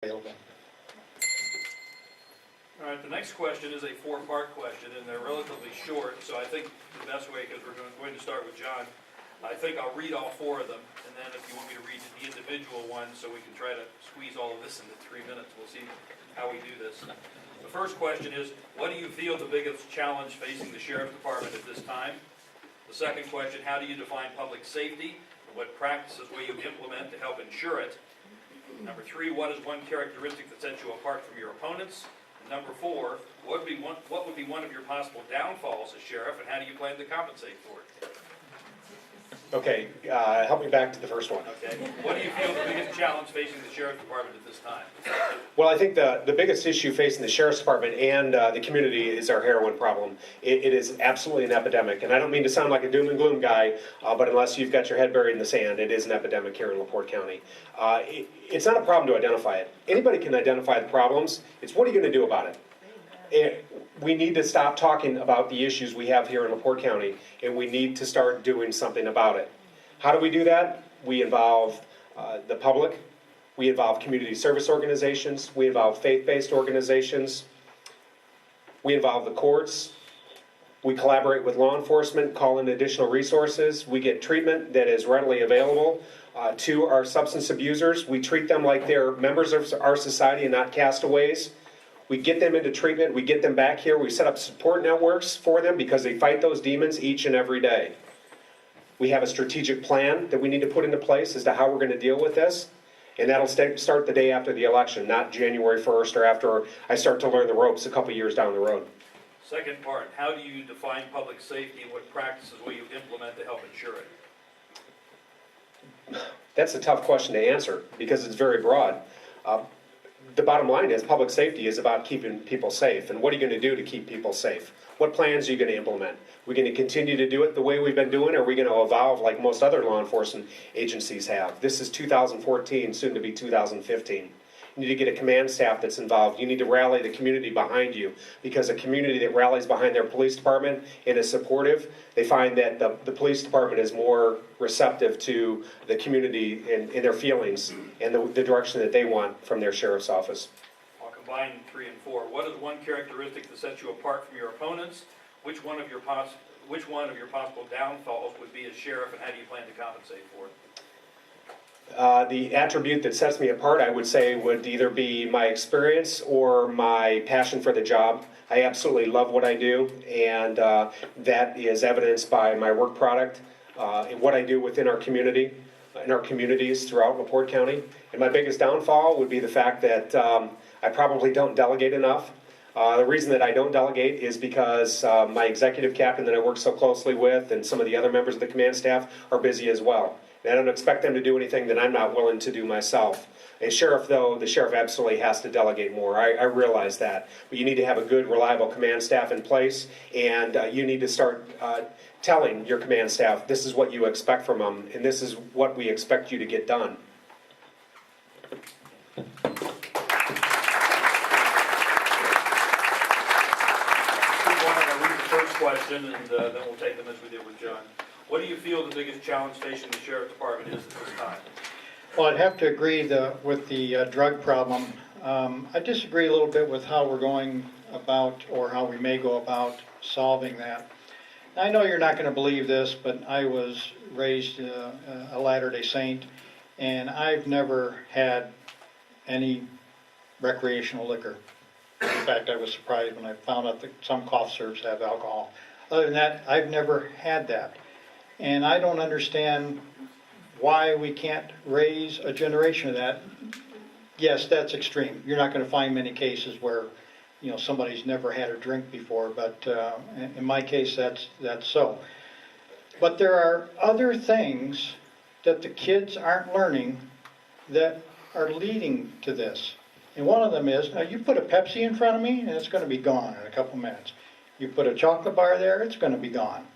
available. All right, the next question is a four-part question, and they're relatively short, so I think the best way, because we're going to start with John, I think I'll read all four of them, and then if you want me to read the individual ones so we can try to squeeze all of this into 3 minutes, we'll see how we do this. The first question is, what do you feel the biggest challenge facing the Sheriff's Department at this time? The second question, how do you define public safety, and what practices will you implement to help ensure it? Number three, what is one characteristic that sets you apart from your opponents? Number four, what would be one of your possible downfalls as sheriff, and how do you plan to compensate for it? Okay, help me back to the first one. Okay. What do you feel the biggest challenge facing the sheriff's department at this time? Well, I think the biggest issue facing the Sheriff's Department and the community is our heroin problem. It is absolutely an epidemic, and I don't mean to sound like a doom and gloom guy, but unless you've got your head buried in the sand, it is an epidemic here in Laporte County. It's not a problem to identify it. Anybody can identify the problems. It's what are you going to do about it? We need to stop talking about the issues we have here in Laporte County, and we need to start doing something about it. How do we do that? We involve the public. We involve community service organizations. We involve faith-based organizations. We involve the courts. We collaborate with law enforcement, call in additional resources. We get treatment that is readily available to our substance abusers. We treat them like they're members of our society and not castaways. We get them into treatment. We get them back here. We set up support networks for them because they fight those demons each and every day. We have a strategic plan that we need to put into place as to how we're going to deal with this. And that'll start the day after the election, not January 1st or after I start to learn the ropes a couple years down the road. Second part, how do you define public safety and what practices will you implement to help ensure it? That's a tough question to answer because it's very broad. The bottom line is public safety is about keeping people safe. And what are you going to do to keep people safe? What plans are you going to implement? We're going to continue to do it the way we've been doing, or are we going to evolve like most other law enforcement agencies have? This is 2014, soon to be 2015. You need to get a command staff that's involved. You need to rally the community behind you, because a community that rallies behind their police department and is supportive, they find that the police department is more receptive to the community and their feelings and the direction that they want from their sheriff's office. I'll combine 3 and 4. What is one characteristic that sets you apart from your opponents? Which one of your possible downfalls would be as sheriff, and how do you plan to compensate for it? The attribute that sets me apart, I would say, would either be my experience or my passion for the job. I absolutely love what I do, and that is evidenced by my work product and what I do within our community, in our communities throughout Laporte County. And my biggest downfall would be the fact that I probably don't delegate enough. The reason that I don't delegate is because my executive captain that I work so closely with and some of the other members of the command staff are busy as well. And I don't expect them to do anything that I'm not willing to do myself. A sheriff, though, the sheriff absolutely has to delegate more. I realize that. But you need to have a good, reliable command staff in place, and you need to start telling your command staff, this is what you expect from them, and this is what we expect you to get done. I'll read the first question, and then we'll take them as we did with John. What do you feel the biggest challenge facing the sheriff's department is at this time? Well, I'd have to agree with the drug problem. I disagree a little bit with how we're going about, or how we may go about solving that. I know you're not going to believe this, but I was raised a Latter-day Saint, and I've never had any recreational liquor. In fact, I was surprised when I found out that some cough syrups have alcohol. Other than that, I've never had that. And I don't understand why we can't raise a generation of that. Yes, that's extreme. You're not going to find many cases where, somebody's never had a drink before, but in my case, that's so. But there are other things that the kids aren't learning that are leading to this. And one of them is, now you put a Pepsi in front of me, and it's going to be gone in a couple minutes. You put a chocolate bar there, it's going to be gone.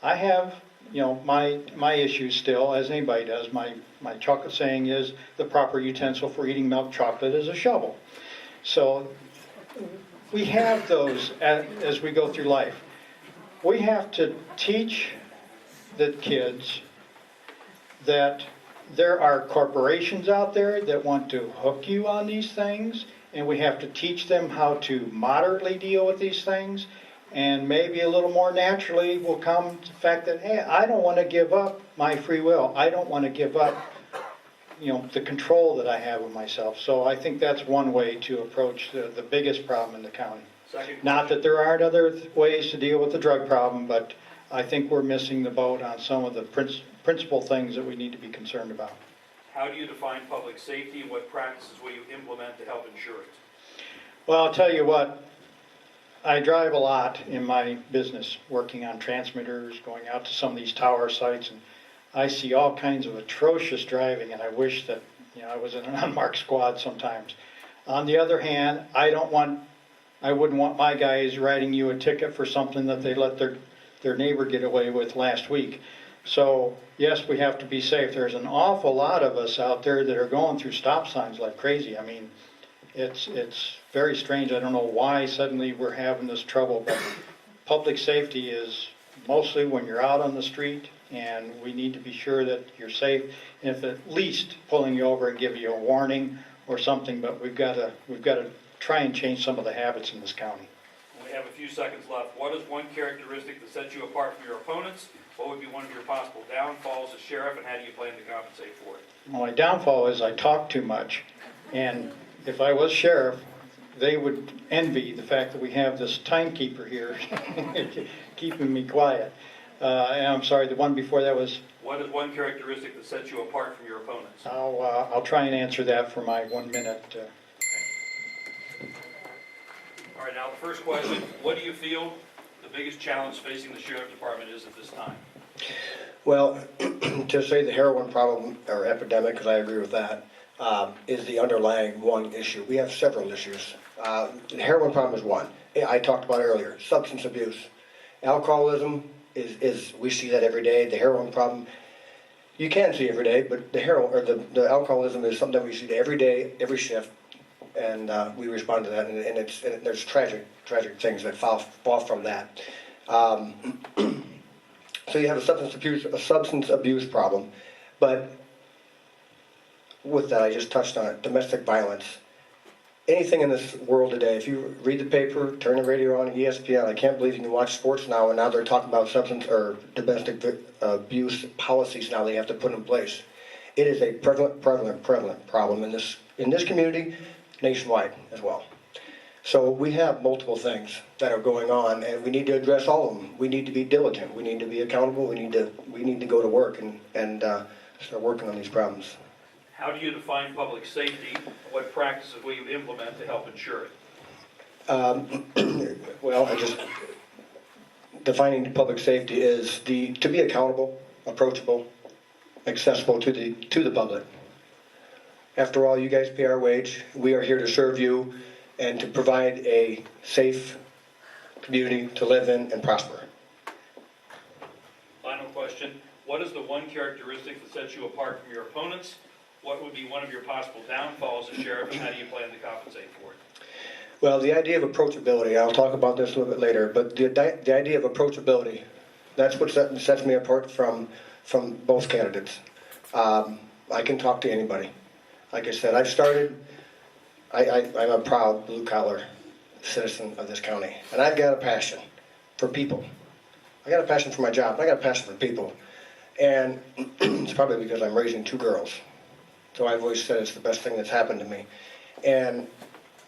I have my issues still, as anybody does. My chocolate saying is the proper utensil for eating milk chocolate is a shovel. So we have those as we go through life. We have to teach the kids that there are corporations out there that want to hook you on these things, and we have to teach them how to moderately deal with these things, and maybe a little more naturally will come the fact that, hey, I don't want to give up my free will. I don't want to give up, the control that I have of myself. So I think that's one way to approach the biggest problem in the county. Second Not that there aren't other ways to deal with the drug problem, but I think we're missing the boat on some of the principal things that we need to be concerned about. How do you define public safety, and what practices will you implement to help ensure it? Well, I'll tell you what, I drive a lot in my business, working on transmitters, going out to some of these tower sites, and I see all kinds of atrocious driving, and I wish that, I was in an unmarked squad sometimes. On the other hand, I wouldn't want my guys writing you a ticket for something that they let their neighbor get away with last week. So, yes, we have to be safe. There's an awful lot of us out there that are going through stop signs like crazy. I mean, it's very strange. I don't know why suddenly we're having this trouble, but public safety is mostly when you're out on the street, and we need to be sure that you're safe, and if at least pulling you over and giving you a warning or something, but we've got to try and change some of the habits in this county. We have a few seconds left. What is one characteristic that sets you apart from your opponents? What would be one of your possible downfalls as sheriff, and how do you plan to compensate for it? Well, my downfall is I talk too much, and if I was sheriff, they would envy the fact that we have this timekeeper here keeping me quiet. And I'm sorry, the one before that was? What is one characteristic that sets you apart from your opponents? I'll try and answer that for my 1 minute. All right, now the first question, what do you feel the biggest challenge facing the sheriff department is at this time? Well, to say the heroin problem or epidemic, because I agree with that, is the underlying one issue. We have several issues. The heroin problem is one. I talked about it earlier. Substance abuse. Alcoholism is we see that every day. The heroin problem, you can see every day, but the heroin or the alcoholism is something that we see every day, every shift, and we respond to that. And there's tragic things that fall from that. So you have a substance abuse problem, but with that, I just touched on it, domestic violence. Anything in this world today, if you read the paper, turn the radio on, ESPN, I can't believe you can watch sports now, and now they're talking about substance or domestic abuse policies now they have to put in place. It is a prevalent problem in this community, nationwide as well. So we have multiple things that are going on, and we need to address all of them. We need to be diligent. We need to be accountable. We need to go to work and start working on these problems. How do you define public safety? What practices will you implement to help ensure it? Well, defining public safety is to be accountable, approachable, accessible to the public. After all, you guys pay our wage. We are here to serve you and to provide a safe community to live in and prosper. Final question. What is the one characteristic that sets you apart from your opponents? What would be one of your possible downfalls as sheriff, and how do you plan to compensate for it? Well, the idea of approachability, I'll talk about this a little bit later, but the idea of approachability, that's what sets me apart from both candidates. I can talk to anybody. Like I said, I'm a proud blue-collar citizen of this county, and I've got a passion for people. I got a passion for my job, and I got a passion for people. And it's probably because I'm raising 2 girls. So I've always said it's the best thing that's happened to me. And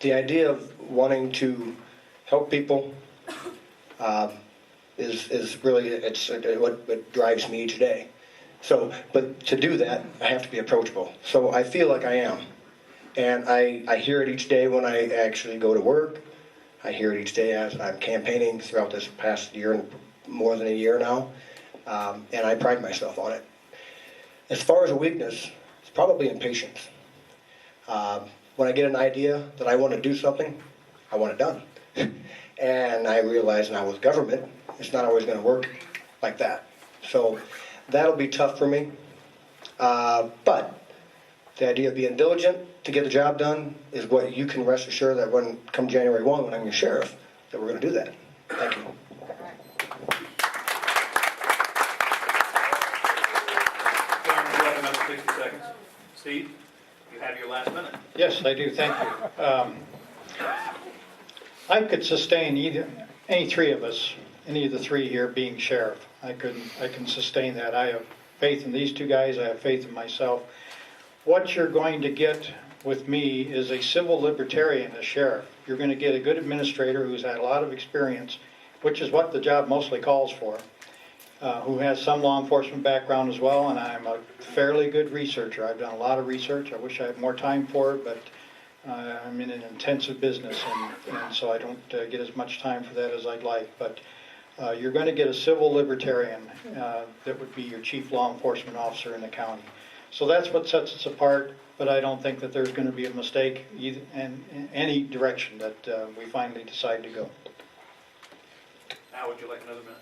the idea of wanting to help people is really what drives me each day. So, but to do that, I have to be approachable. So I feel like I am. And I hear it each day when I actually go to work. I hear it each day as I'm campaigning throughout this past year, more than a year now. And I pride myself on it. As far as a weakness, it's probably impatience. When I get an idea that I want to do something, I want it done. And I realize now with government, it's not always going to work like that. So that'll be tough for me. But the idea of being diligent to get the job done is what you can rest assured that come January 1, when I'm your sheriff, that we're going to do that. Thank you. Cameron, you have another 60 seconds. Steve, you have your last minute. Yes, I do, thank you. I could sustain any three of us, any of the three here being sheriff. I can sustain that. I have faith in these two guys, I have faith in myself. What you're going to get with me is a civil libertarian as sheriff. You're going to get a good administrator who's had a lot of experience, which is what the job mostly calls for, who has some law enforcement background as well, and I'm a fairly good researcher. I've done a lot of research. I wish I had more time for it, but I'm in an intensive business, and so I don't get as much time for that as I'd like. But you're going to get a civil libertarian that would be your chief law enforcement officer in the county. So that's what sets us apart, but I don't think that there's going to be a mistake in any direction that we finally decide to go. Now, would you like another minute?